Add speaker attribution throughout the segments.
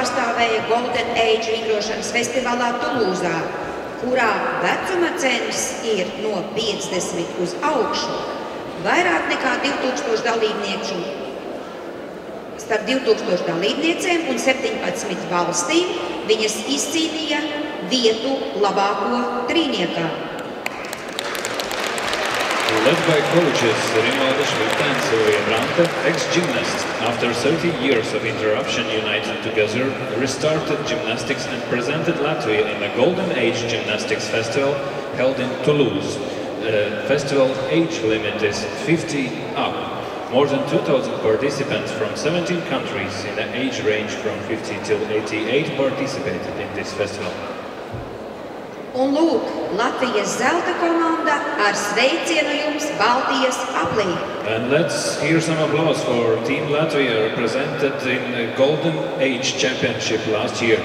Speaker 1: pārstāvēja Golden Age vingrošanas festivālā Tulūzā, kurā vecuma cenas ir no 50 uz augšu. Vairāk nekā 2000 dalībnieku starp 2000 dalībniecēm un 17 valstīm viņas izcīnīja vietu labāko trīniekā.
Speaker 2: Led by coaches Rinalda Švilta and Silvija Brante, ex-gymnasts, after 30 years of interruption united together, restarted gymnastics and presented Latvia in the Golden Age Gymnastics Festival held in Toulouse. Festival age limit is 50 up. More than 2,000 participants from 17 countries in the age range from 50 till 88 participated in this festival.
Speaker 1: Un lūk, Latvijas zelta komanda ar sveicienu jums Baltijas aplī.
Speaker 2: And let's hear some applause for Team Latvia represented in the Golden Age Championship last year.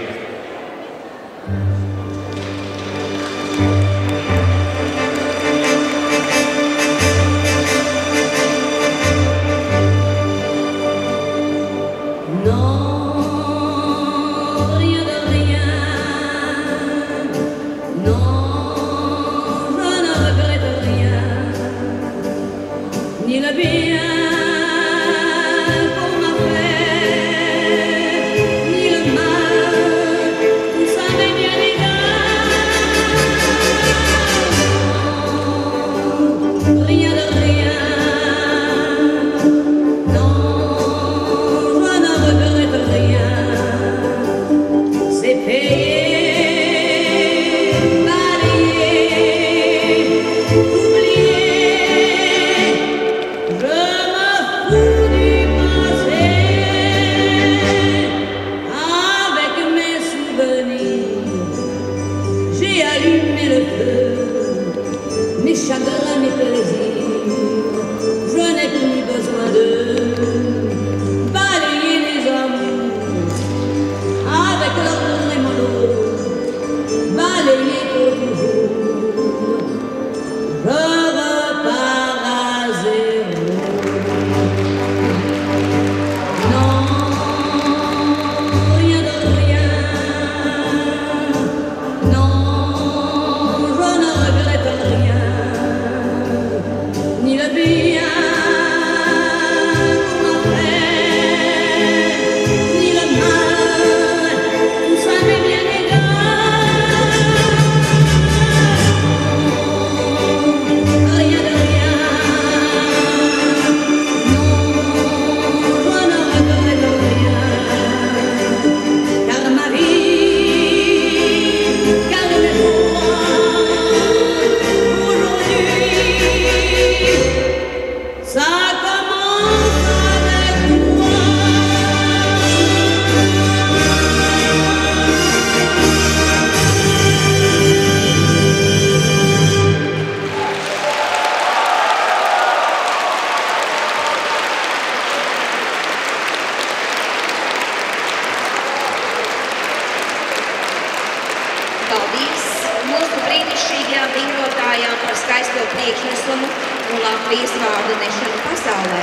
Speaker 1: Paldies mūsu brīnišķīgajām vingrotājām par skaisto priekšnesumu un Latvijas vārdu nešanu pasaulē.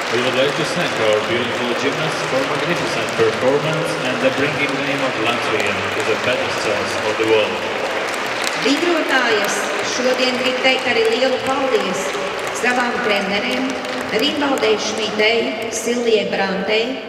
Speaker 2: We would like to thank our beautiful gymnasts for magnificent performance and the bringing the name of Latvia to the pedestals of the world.
Speaker 1: Vingrotājas šodien grib teikt arī lielu paldies savām treneriem Rinaldai Šviltei, Silvijai Brantei,